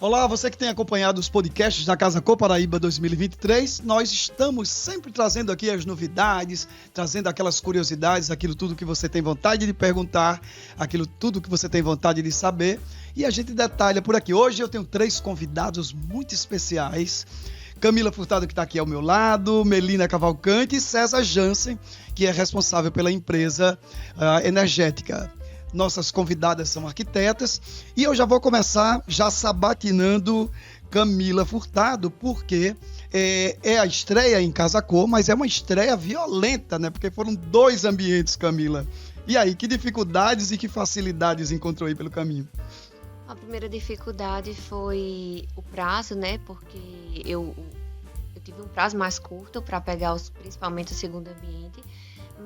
Olá, você que tem acompanhado os podcasts da Casa Cor Paraíba 2023, nós estamos sempre trazendo aqui as novidades, trazendo aquelas curiosidades, aquilo tudo que você tem vontade de perguntar, aquilo tudo que você tem vontade de saber, e a gente detalha por aqui. Hoje eu tenho 3 convidados muito especiais. Camila Furtado, que está aqui ao meu lado, Melina Cavalcante e César Jansen, que é responsável pela empresa energética. Nossas convidadas são arquitetas e eu já vou começar sabatinando Camila Furtado, porque é a estreia em Casa Cor, mas é uma estreia violenta, né? Porque foram 2 ambientes, Camila. E aí, que dificuldades e que facilidades encontrou aí pelo caminho? A primeira dificuldade foi o prazo, né? Porque eu tive um prazo mais curto para pegar principalmente o segundo ambiente,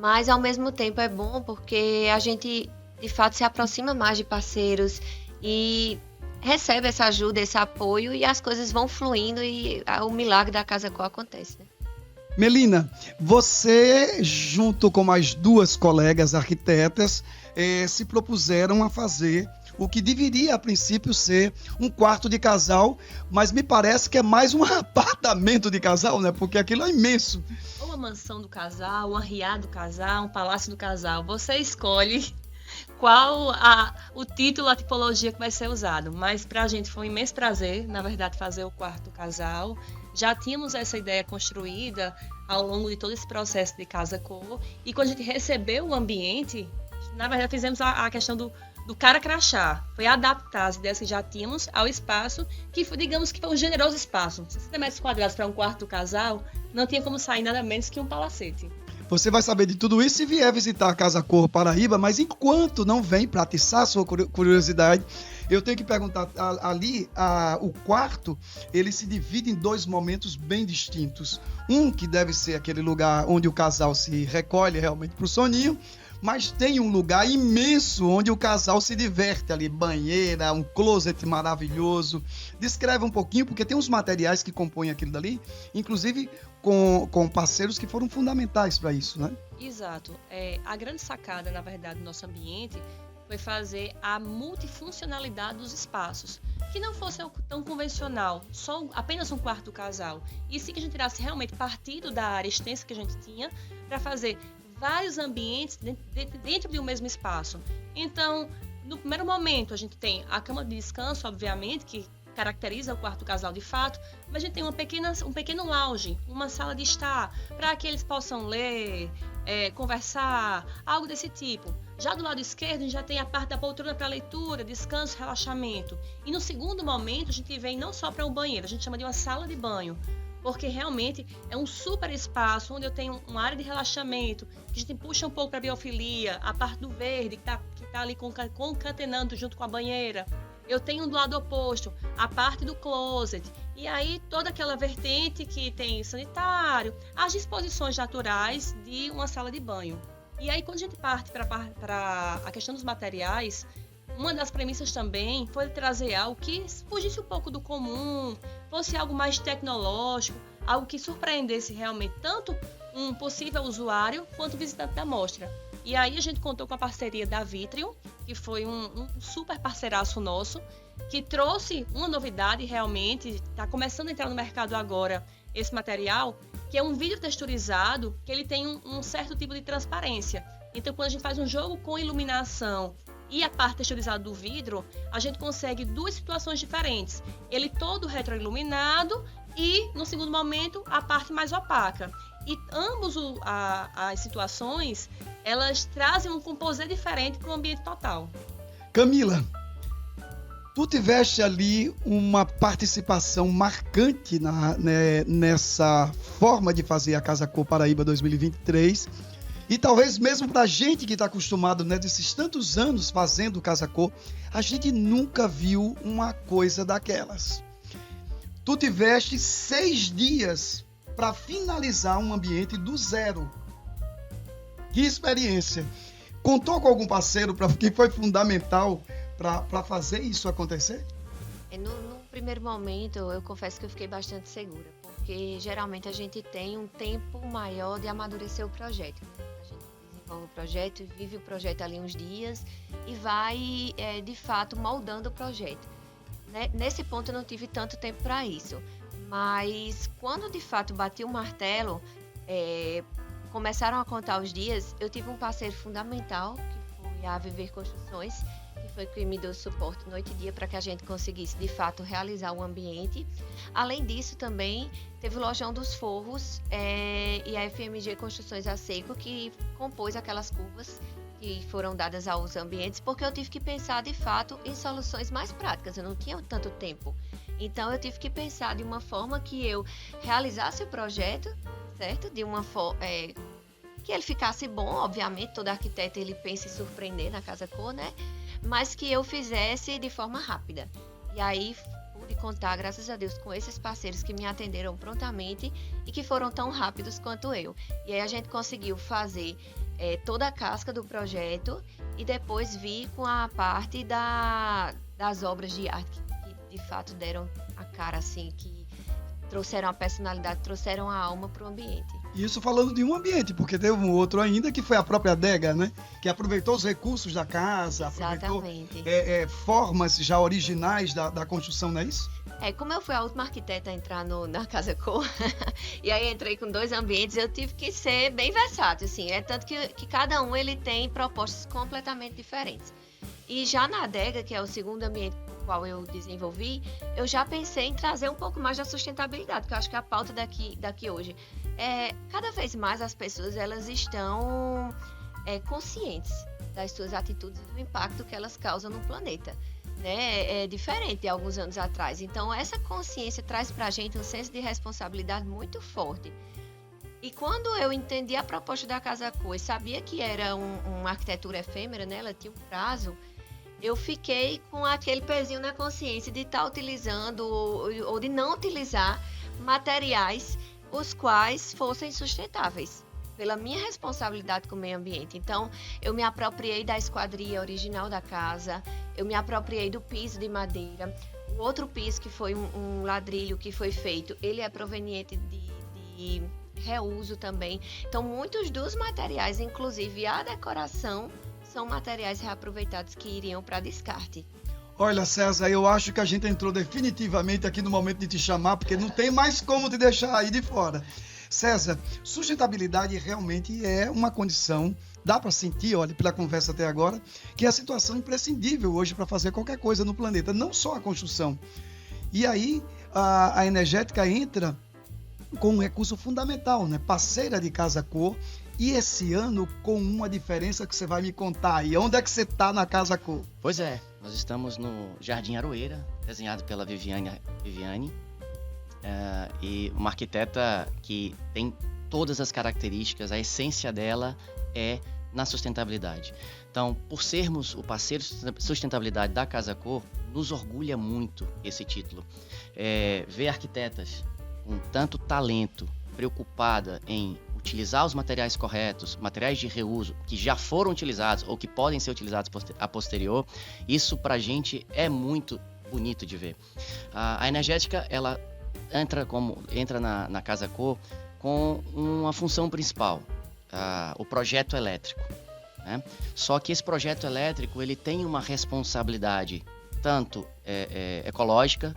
mas ao mesmo tempo é bom porque a gente de fato se aproxima mais de parceiros e recebe essa ajuda, esse apoio e as coisas vão fluindo e o milagre da Casa Cor acontece, né? Melina, você junto com mais 2 colegas arquitetas se propuseram a fazer o que deveria a princípio ser um quarto de casal, mas me parece que é mais um apartamento de casal, né? Porque aquilo é imenso. Ou uma mansão do casal, um arriado do casal, um palácio do casal. Você escolhe qual o título, a tipologia que vai ser usado. Mas para a gente foi um imenso prazer, na verdade, fazer o quarto do casal. Já tínhamos essa ideia construída ao longo de todo esse processo de Casa Cor. E quando a gente recebeu o ambiente, na verdade, fizemos a questão do cara crachá. Foi adaptar as ideias que já tínhamos ao espaço, que foi, digamos que foi um generoso espaço. 60 metros quadrados para um quarto do casal, não tinha como sair nada menos que um palacete. Você vai saber de tudo isso se vier visitar a Casa Cor Paraíba, mas enquanto não vem para atiçar a sua curiosidade, eu tenho que perguntar, o quarto, ele se divide em 2 momentos bem distintos. Um que deve ser aquele lugar onde o casal se recolhe realmente para o soninho, mas tem um lugar imenso onde o casal se diverte ali, banheira, um closet maravilhoso. Descreve um pouquinho, porque tem uns materiais que compõem aquilo dali, inclusive com parceiros que foram fundamentais para isso, né? Exato. A grande sacada, na verdade, do nosso ambiente foi fazer a multifuncionalidade dos espaços, que não fosse tão convencional, apenas um quarto do casal, e sim que a gente tirasse realmente partido da área extensa que a gente tinha para fazer vários ambientes dentro de um mesmo espaço. Então, no primeiro momento, a gente tem a cama de descanso, obviamente, que caracteriza o quarto do casal de fato, mas a gente tem um pequeno lounge, uma sala de estar, para que eles possam ler, conversar, algo desse tipo. Já do lado esquerdo, a gente já tem a parte da poltrona para leitura, descanso, relaxamento. E no segundo momento, a gente vem não só para um banheiro, a gente chama de uma sala de banho, porque realmente é um super espaço onde eu tenho uma área de relaxamento, que a gente puxa um pouco para a biofilia, a parte do verde, que tá ali concatenando junto com a banheira. Eu tenho do lado oposto a parte do closet, e aí toda aquela vertente que tem sanitário, as disposições naturais de uma sala de banho. E aí quando a gente parte para a questão dos materiais, uma das premissas também foi trazer algo que fugisse um pouco do comum, fosse algo mais tecnológico, algo que surpreendesse realmente tanto um possível usuário quanto o visitante da mostra. E aí a gente contou com a parceria da Vitrium, que foi um super parceiraço nosso, que trouxe uma novidade realmente, está começando a entrar no mercado agora esse material, que é um vidro texturizado, que ele tem um certo tipo de transparência. Então quando a gente faz um jogo com iluminação e a parte texturizada do vidro, a gente consegue 2 situações diferentes. Ele todo retroiluminado e, no segundo momento, a parte mais opaca. E ambos as situações, elas trazem um composê diferente para o ambiente total. Camila, tu tiveste ali uma participação marcante nessa forma de fazer a Casa Cor Paraíba 2023. E talvez mesmo para a gente que está acostumado, né, desses tantos anos fazendo Casa Cor, a gente nunca viu uma coisa daquelas. Tu tiveste 6 dias para finalizar um ambiente do zero. Que experiência! Contou com algum parceiro que foi fundamental para fazer isso acontecer? No primeiro momento, eu confesso que eu fiquei bastante segura, porque geralmente a gente tem um tempo maior de amadurecer o projeto. A gente desenvolve o projeto, vive o projeto ali uns dias e vai, de fato, moldando o projeto. nesse ponto eu não tive tanto tempo para isso. Mas quando de fato bati o martelo, começaram a contar os dias, eu tive um parceiro fundamental, que foi a Viver Construções, que foi quem me deu suporte noite e dia para que a gente conseguisse de fato realizar o ambiente. Além disso também teve o Lojão dos Forros e a FMG Construções a Seco, que compôs aquelas curvas que foram dadas aos ambientes, porque eu tive que pensar de fato em soluções mais práticas, eu não tinha tanto tempo. Então eu tive que pensar de uma forma que eu realizasse o projeto, certo? De uma forma que ele ficasse bom, obviamente, todo arquiteto ele pensa em surpreender na Casa Cor, né? Mas que eu fizesse de forma rápida. E aí pude contar, graças a Deus, com esses parceiros que me atenderam prontamente e que foram tão rápidos quanto eu. E aí a gente conseguiu fazer toda a casca do projeto e depois vir com a parte das obras de arte que de fato deram a cara, assim, que trouxeram a personalidade, trouxeram a alma para o ambiente. Isso falando de um ambiente, porque teve um outro ainda que foi a própria adega, né? Que aproveitou os recursos da casa, Exatamente. Formas já originais da construção, não é isso? Como eu fui a última arquiteta a entrar na Casa Cor, e aí entrei com 2 ambientes, eu tive que ser bem versátil, assim. Tanto que cada um ele tem propostas completamente diferentes. E já na adega, que é o segundo ambiente qual eu desenvolvi, eu já pensei em trazer um pouco mais da sustentabilidade, que eu acho que é a pauta daqui hoje. Cada vez mais as pessoas elas estão conscientes das suas atitudes e do impacto que elas causam no planeta. Né? É diferente de alguns anos atrás. Então, essa consciência traz para a gente um senso de responsabilidade muito forte. E quando eu entendi a proposta da Casa Cor e sabia que era uma arquitetura efêmera, né? Ela tinha um prazo, eu fiquei com aquele pezinho na consciência de estar utilizando ou de não utilizar materiais os quais fossem sustentáveis, pela minha responsabilidade com o meio ambiente. Então, eu me apropriei da esquadria original da casa, eu me apropriei do piso de madeira. O outro piso, que foi um ladrilho que foi feito, ele é proveniente de reuso também. Então, muitos dos materiais, inclusive a decoração, são materiais reaproveitados que iriam para descarte. Olha, César, eu acho que a gente entrou definitivamente aqui no momento de te chamar, porque não tem mais como te deixar aí de fora. César, sustentabilidade realmente é uma condição, dá para sentir, olha, pela conversa até agora, que é a situação imprescindível hoje para fazer qualquer coisa no planeta, não só a construção. E aí a Energética entra com um recurso fundamental, né? Parceira de Casa Cor, e esse ano com uma diferença que você vai me contar aí. Onde é que você está na Casa Cor? Pois é, nós estamos no Jardim Aroeira, desenhado pela Viviane, e uma arquiteta que tem todas as características, a essência dela é na sustentabilidade. Então, por sermos o parceiro de sustentabilidade da Casa Cor, nos orgulha muito esse título. Ver arquitetas com tanto talento, preocupada em utilizar os materiais corretos, materiais de reuso que já foram utilizados ou que podem ser utilizados a posterior, isso pra gente é muito bonito de ver. A Energética, ela entra na Casa Cor com uma função principal, o projeto elétrico, né? Só que esse projeto elétrico ele tem uma responsabilidade tanto ecológica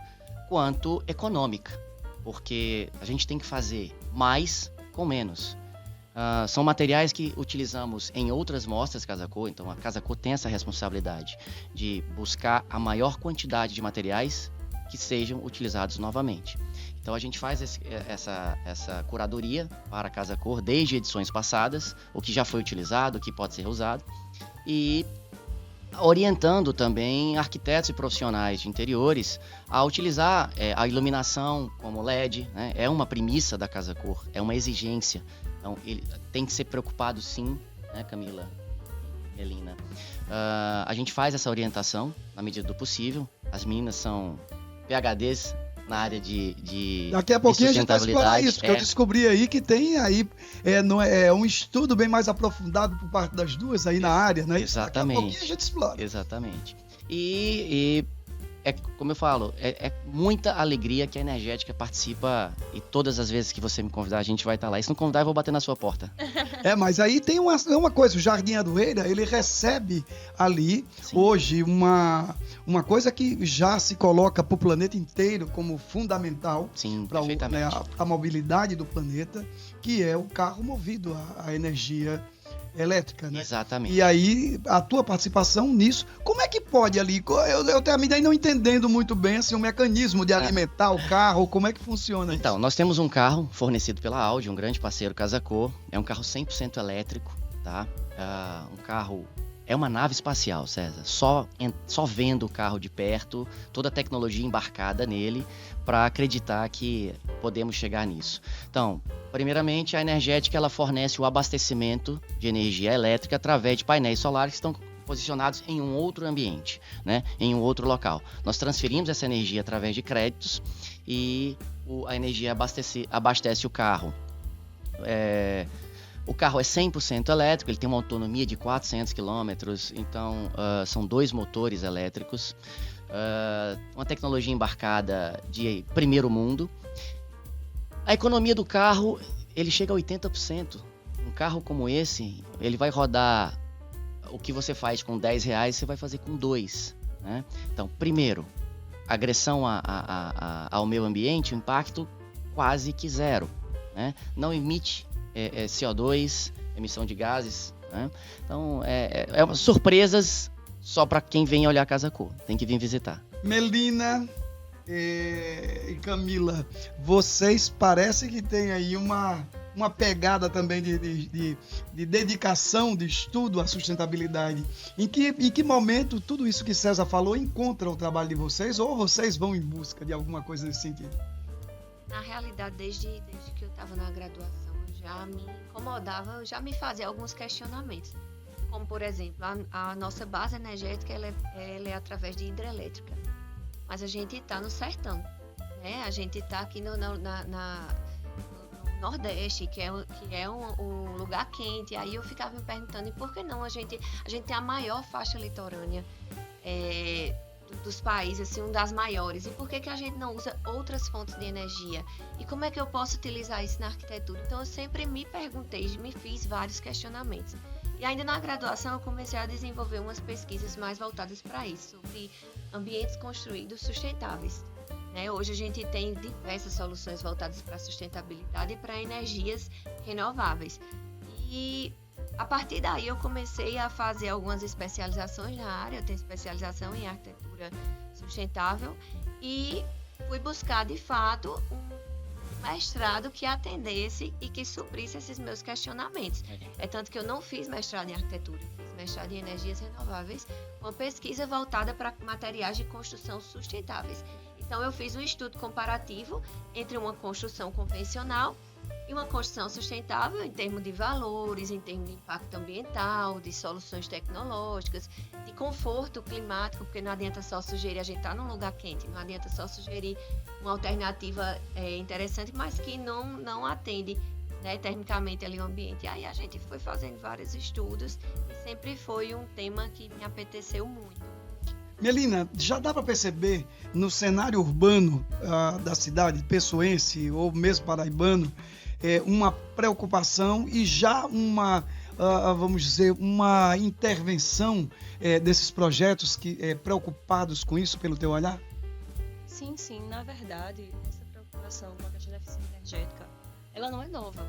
quanto econômica, porque a gente tem que fazer mais com menos. São materiais que utilizamos em outras mostras Casa Cor, então a Casa Cor tem essa responsabilidade de buscar a maior quantidade de materiais que sejam utilizados novamente. Então a gente faz essa curadoria para a Casa Cor desde edições passadas, o que já foi utilizado, o que pode ser usado, e orientando também arquitetos e profissionais de interiores a utilizar a iluminação como LED, né? É uma premissa da Casa Cor, é uma exigência. Então ele tem que ser preocupado sim, né, Camila, Melina? A gente faz essa orientação na medida do possível. As meninas são PhDs na área de daqui a pouquinho a gente vai explorar isso, porque eu descobri aí que tem aí um estudo bem mais aprofundado por parte das duas aí na área, né? Exatamente. Daqui a pouquinho a gente explora. Exatamente. E como eu falo, é muita alegria que a Energética participa e todas as vezes que você me convidar, a gente vai estar lá. E se não convidar, eu vou bater na sua porta. Mas aí tem uma coisa, o Jardim Aroeira, ele recebe ali, sim, hoje uma coisa que já se coloca para o planeta inteiro como fundamental para a mobilidade do planeta, que é o carro movido a energia elétrica, né? Exatamente. E aí, a tua participação nisso, como é que pode ali? Eu terminei não entendendo muito bem assim, o mecanismo de alimentar o carro, como é que funciona então, isso? Nós temos um carro fornecido pela Audi, um grande parceiro Casa Cor, é um carro 100% elétrico, tá? Um carro... É uma nave espacial, César. Só vendo o carro de perto, toda a tecnologia embarcada nele, para acreditar que podemos chegar nisso. Então, primeiramente, a Energética ela fornece o abastecimento de energia elétrica através de painéis solares que estão posicionados em um outro ambiente, né? Em um outro local. Nós transferimos essa energia através de créditos e a energia abastece o carro. O carro é 100% elétrico, ele tem uma autonomia de 400 km, então são 2 motores elétricos, uma tecnologia embarcada de primeiro mundo. A economia do carro, ele chega a 80%. Um carro como esse, ele vai rodar o que você faz com R$10, você vai fazer com 2. Né? Então, primeiro, agressão ao meio ambiente, o impacto quase que zero. Né? Não emite CO2, emissão de gases, né? Então, surpresas só para quem vem olhar a Casa Cor. Tem que vir visitar. Melina e Camila, vocês parecem que tem aí uma pegada também de dedicação, de estudo à sustentabilidade. Em que momento tudo isso que César falou encontra o trabalho de vocês ou vocês vão em busca de alguma coisa nesse sentido? Na realidade, desde que eu estava na graduação, já me incomodava, já me fazia alguns questionamentos. Como, por exemplo, a nossa base energética ela é através de hidrelétrica. Mas a gente está no sertão, né? A gente está aqui no Nordeste, que é um lugar quente. Aí eu ficava me perguntando, e por que não? A gente tem a maior faixa litorânea dos países, assim, uma das maiores. E por que a gente não usa outras fontes de energia? E como é que eu posso utilizar isso na arquitetura? Então eu sempre me perguntei, me fiz vários questionamentos. E ainda na graduação eu comecei a desenvolver umas pesquisas mais voltadas para isso, sobre ambientes construídos sustentáveis. Né? Hoje a gente tem diversas soluções voltadas para a sustentabilidade e para energias renováveis. E a partir daí eu comecei a fazer algumas especializações na área. Eu tenho especialização em arquitetura sustentável e fui buscar de fato um mestrado que atendesse e que suprisse esses meus questionamentos. É tanto que eu não fiz mestrado em arquitetura, fiz mestrado em energias renováveis, uma pesquisa voltada para materiais de construção sustentáveis. Então eu fiz um estudo comparativo entre uma construção convencional e uma construção sustentável em termos de valores, em termos de impacto ambiental, de soluções tecnológicas, de conforto climático, porque não adianta só sugerir, a gente está num lugar quente, não adianta só sugerir uma alternativa interessante, mas que não atende, né, termicamente ali o ambiente. Aí a gente foi fazendo vários estudos e sempre foi um tema que me apeteceu muito. Melina, já dá para perceber no cenário urbano da cidade pessoense ou mesmo paraibano uma preocupação e já vamos dizer, uma intervenção desses projetos preocupados com isso, pelo teu olhar? Sim. Na verdade, essa preocupação com a questão da eficiência energética, ela não é nova.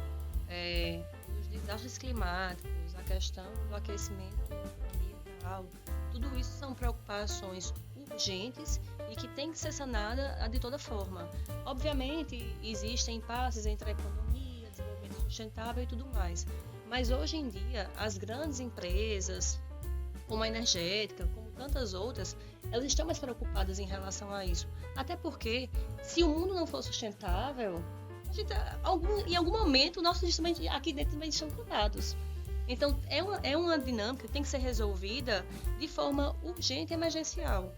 Os desastres climáticos, a questão do aquecimento ambiental, tudo isso são preocupações urgentes e que tem que ser sanada de toda forma. Obviamente, existem impasses entre a economia, desenvolvimento sustentável e tudo mais. Mas hoje em dia, as grandes empresas, como a energética, como tantas outras, elas estão mais preocupadas em relação a isso. Até porque, se o mundo não for sustentável, em algum momento, nossos instrumentos aqui dentro também estão contados. Então, é uma dinâmica que tem que ser resolvida de forma urgente e emergencial.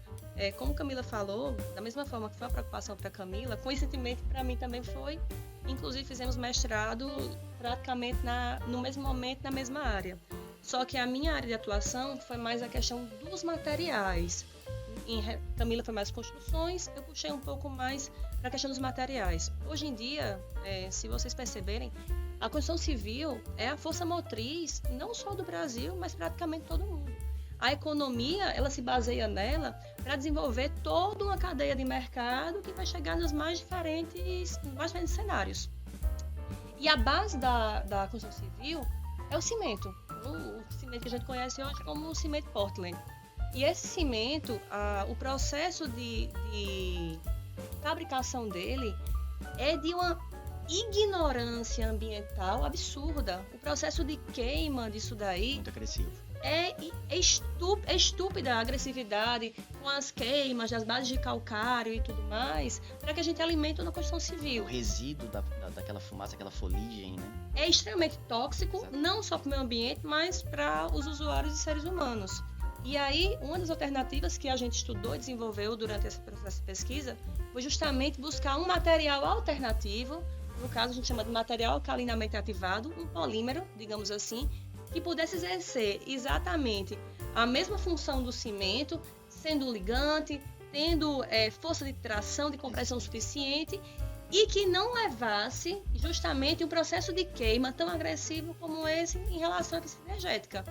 Como a Camila falou, da mesma forma que foi uma preocupação para a Camila, coincidentemente para mim também foi. Inclusive, fizemos mestrado praticamente no mesmo momento, na mesma área. Só que a minha área de atuação foi mais a questão dos materiais. Camila foi mais construções, eu puxei um pouco mais para a questão dos materiais. Hoje em dia, se vocês perceberem, a construção civil é a força motriz não só do Brasil, mas praticamente todo mundo. A economia, ela se baseia nela para desenvolver toda uma cadeia de mercado que vai chegar nos mais diferentes cenários. E a base da construção civil é o cimento. O cimento que a gente conhece hoje como o cimento Portland. E esse cimento, o processo de fabricação dele é de uma ignorância ambiental absurda. O processo de queima disso daí Muito agressivo. é estúpida a agressividade com as queimas, as bases de calcário e tudo mais, para que a gente alimente na construção O civil. resíduo daquela fumaça, aquela fuligem, né? É extremamente tóxico, Exato. não só para o meio ambiente, mas para os usuários e seres humanos. E aí, uma das alternativas que a gente estudou e desenvolveu durante esse processo de pesquisa foi justamente buscar um material alternativo, no caso a gente chama de material alcalinamente ativado, um polímero, digamos assim, que pudesse exercer exatamente a mesma função do cimento, sendo ligante, tendo força de tração, de compressão suficiente, e que não levasse justamente um processo de queima tão agressivo como esse em relação à eficiência energética.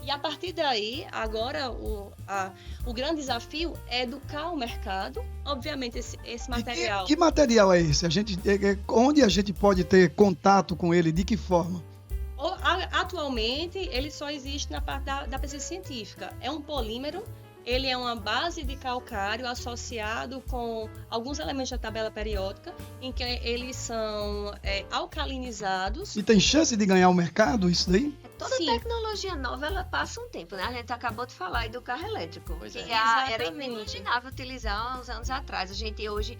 E a partir daí, agora o grande desafio é educar o mercado, obviamente esse material. Que material é esse? Onde a gente pode ter contato com ele? De que forma? Atualmente, ele só existe na parte da pesquisa científica. É um polímero, ele é uma base de calcário associado com alguns elementos da tabela periódica, em que eles são alcalinizados. E tem chance de ganhar o mercado isso daí? Toda Sim. tecnologia nova, ela passa um tempo, né? A gente acabou de falar aí do carro elétrico, Pois que é. era Exatamente. inimaginável utilizar há uns anos atrás. A gente hoje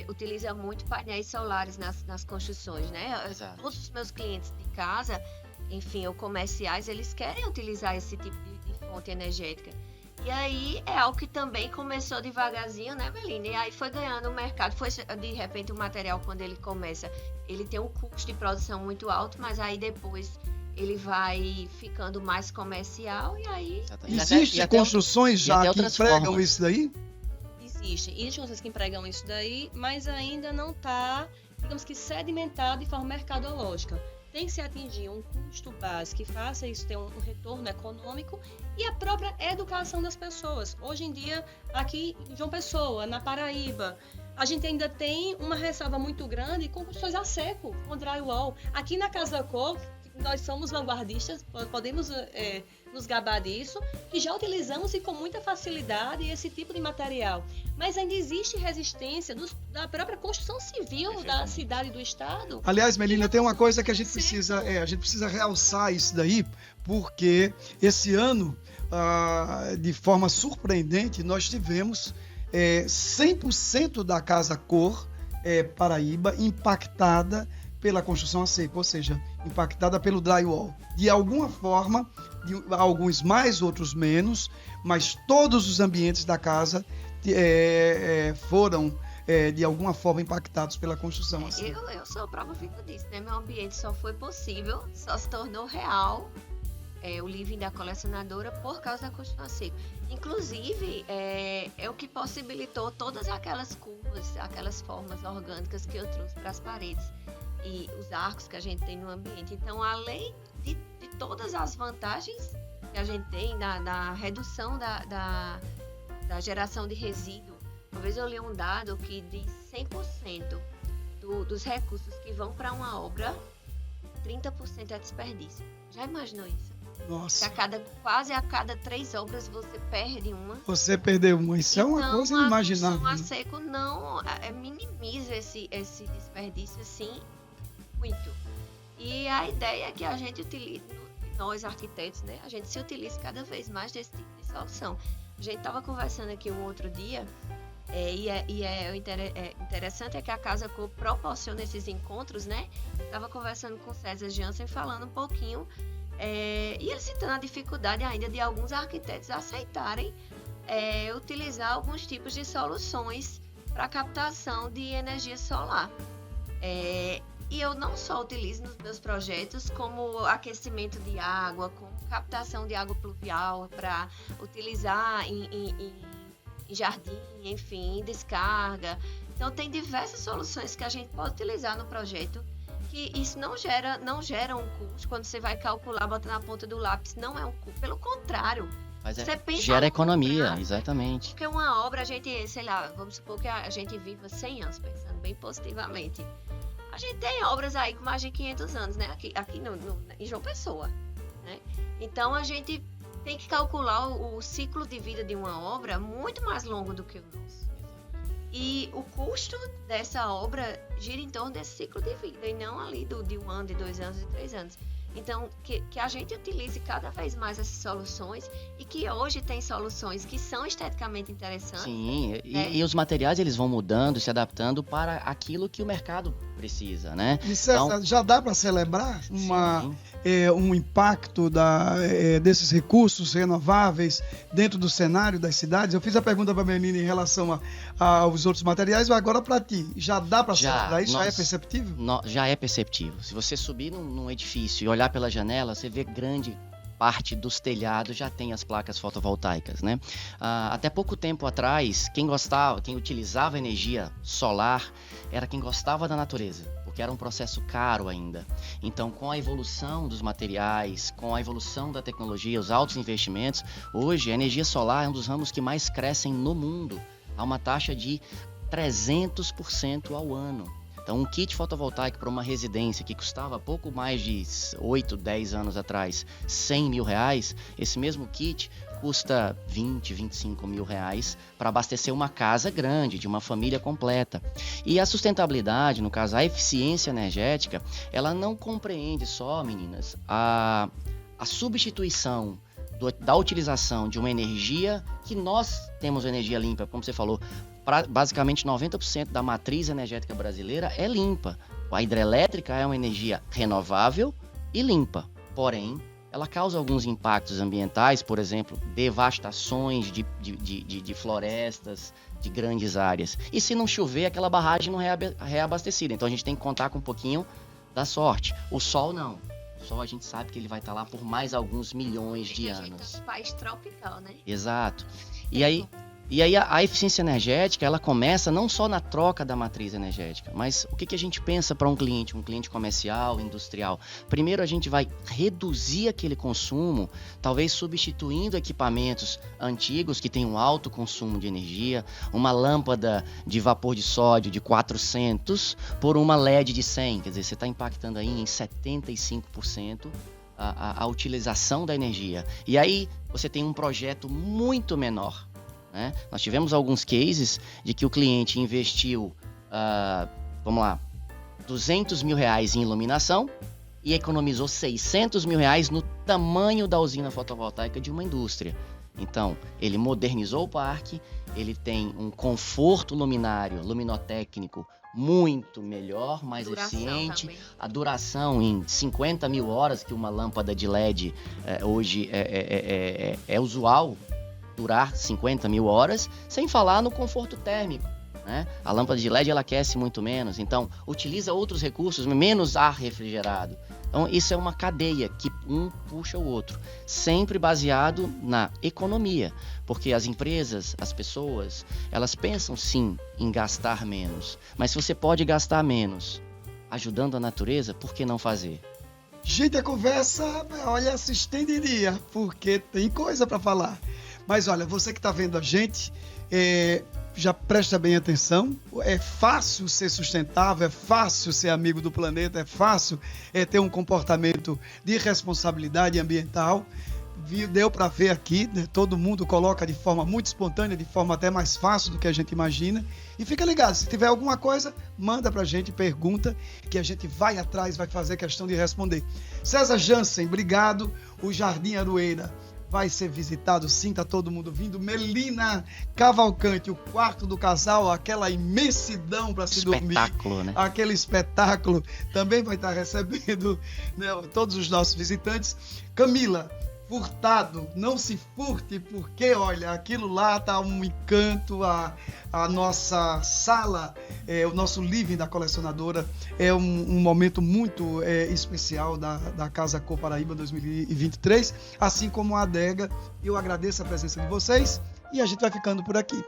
utiliza muito painéis solares nas construções, né? Exato. Todos os meus clientes de casa, enfim, ou comerciais, eles querem utilizar esse tipo de fonte energética. E aí é algo que também começou devagarzinho, né, Melina? E aí foi ganhando o mercado. Foi, de repente, o material, quando ele começa, ele tem um custo de produção muito alto, mas aí depois ele vai ficando mais comercial e aí... Exatamente. Existem construções já até que outras empregam formas. isso daí? Existem construções que empregam isso daí, mas ainda não está, digamos que, sedimentado de forma mercadológica. Tem que se atingir um custo base que faça isso ter um retorno econômico e a própria educação das pessoas. Hoje em dia, aqui em João Pessoa, na Paraíba, a gente ainda tem uma ressalva muito grande com construções a seco, com drywall. Aqui na Casa Cor, nós somos vanguardistas, podemos nos gabar disso, que já utilizamos e com muita facilidade esse tipo de material. Mas ainda existe resistência da própria construção civil da cidade e do estado. Aliás, Melina, tem uma coisa que a gente precisa realçar isso daí, porque esse ano, de forma surpreendente, nós tivemos 100% da Casa Cor Paraíba impactada pela construção a seco, ou seja, impactada pelo drywall. De alguma forma, alguns mais, outros menos, mas todos os ambientes da casa foram, de alguma forma, impactados pela construção a seco. Eu sou a prova viva disso, né? Meu ambiente só foi possível, só se tornou real o living da colecionadora por causa da construção a seco. Inclusive, é o que possibilitou todas aquelas curvas, aquelas formas orgânicas que eu trouxe para as paredes e os arcos que a gente tem no ambiente. Então, além de todas as vantagens que a gente tem na redução da geração de resíduo, uma vez eu li um dado que diz 100% dos recursos que vão para uma obra, 30% é desperdício. Já imaginou isso? Nossa. Que quase a cada 3 obras você perde uma. Você perdeu uma. Isso é uma Então, coisa a inimaginável. construção a seco não minimiza esse desperdício, assim, muito. E a ideia é que a gente utilize, nós arquitetos, né? A gente se utilize cada vez mais desse tipo de solução. A gente estava conversando aqui um outro dia, interessante é que a Casa Cor proporciona esses encontros, né? Estava conversando com o César Jansen, falando um pouquinho, e ele citando a dificuldade ainda de alguns arquitetos aceitarem utilizar alguns tipos de soluções para captação de energia solar. E eu não só utilizo nos meus projetos como aquecimento de água, como captação de água pluvial para utilizar em em jardim, enfim, em descarga. Então tem diversas soluções que a gente pode utilizar no projeto, que isso não gera um custo. Quando você vai calcular, bota na ponta do lápis, não é um custo. Pelo contrário, você pensa gera no economia, prazo, exatamente. Porque uma obra, a gente, sei lá, vamos supor que a gente viva 100 anos, pensando bem positivamente. A gente tem obras aí com mais de 500 anos, né? Aqui em João Pessoa, né? Então a gente tem que calcular o ciclo de vida de uma obra muito mais longo do que o nosso. E o custo dessa obra gira em torno desse ciclo de vida, e não ali de 1 ano, de 2 anos, de 3 anos. Então, que a gente utilize cada vez mais essas soluções, e que hoje tem soluções que são esteticamente interessantes. Sim, e os materiais eles vão mudando, se adaptando para aquilo que o mercado precisa, né? E César, Então, já dá para celebrar sim. um impacto desses recursos renováveis dentro do cenário das cidades? Eu fiz a pergunta para a Melina em relação aos outros materiais, mas agora para ti, já dá para celebrar isso? Já é perceptível? Já é perceptível. Se você subir num edifício e olhar pela janela, você vê grande parte dos telhados já tem as placas fotovoltaicas, né? Até pouco tempo atrás, quem utilizava energia solar era quem gostava da natureza, porque era um processo caro ainda. Então, com a evolução dos materiais, com a evolução da tecnologia, os altos investimentos, hoje a energia solar é um dos ramos que mais crescem no mundo, a uma taxa de 300% ao ano. Então, um kit fotovoltaico para uma residência que custava pouco mais de 8, 10 anos atrás, R$100 mil, esse mesmo kit custa 20, 25 mil reais para abastecer uma casa grande, de uma família completa. E a sustentabilidade, no caso, a eficiência energética, ela não compreende só, meninas, a substituição da utilização de uma energia que nós temos energia limpa, como você falou. Basicamente 90% da matriz energética brasileira é limpa. A hidrelétrica é uma energia renovável e limpa, porém ela causa alguns impactos ambientais, por exemplo, devastações de florestas, de grandes áreas. E se não chover, aquela barragem não é reabastecida. Então a gente tem que contar com um pouquinho da sorte. O sol não. O sol a gente sabe que ele vai estar lá por mais alguns milhões de anos. A gente é um país tropical, né? Exato. E aí a eficiência energética, ela começa não só na troca da matriz energética, mas o que a gente pensa para um cliente comercial, industrial? Primeiro a gente vai reduzir aquele consumo, talvez substituindo equipamentos antigos que têm um alto consumo de energia, uma lâmpada de vapor de sódio de 400 por uma LED de 100, quer dizer, você está impactando aí em 75% a utilização da energia. E aí você tem um projeto muito menor. Né? Nós tivemos alguns cases de que o cliente investiu, R$200 mil em iluminação e economizou R$600 mil no tamanho da usina fotovoltaica de uma indústria. Então, ele modernizou o parque, ele tem um conforto luminotécnico muito melhor, mais eficiente. Também. A duração em 50 mil horas, que uma lâmpada de LED hoje é usual, durar 50 mil horas, sem falar no conforto térmico, né? A lâmpada de LED ela aquece muito menos, então utiliza outros recursos, menos ar refrigerado. Então isso é uma cadeia que um puxa o outro, sempre baseado na economia, porque as empresas, as pessoas, elas pensam sim em gastar menos, mas se você pode gastar menos ajudando a natureza, por que não fazer? Gente, a conversa, olha, se estenderia, porque tem coisa para falar. Mas olha, você que está vendo a gente, já presta bem atenção. É fácil ser sustentável, é fácil ser amigo do planeta, é fácil ter um comportamento de responsabilidade ambiental. Deu para ver aqui, né? Todo mundo coloca de forma muito espontânea, de forma até mais fácil do que a gente imagina. E fica ligado, se tiver alguma coisa, manda para a gente, pergunta, que a gente vai atrás, vai fazer questão de responder. César Jansen, obrigado. O Jardim Aroeira vai ser visitado, sim, tá todo mundo vindo. Melina Cavalcante, o quarto do casal, aquela imensidão para se dormir. Espetáculo, né? Aquele espetáculo também vai estar recebendo, né, todos os nossos visitantes. Camila Furtado, não se furte, porque, olha, aquilo lá tá um encanto, a nossa sala, o nosso living da colecionadora é um momento muito especial da Casa Cor Paraíba 2023, assim como a adega. Eu agradeço a presença de vocês E a gente vai ficando por aqui.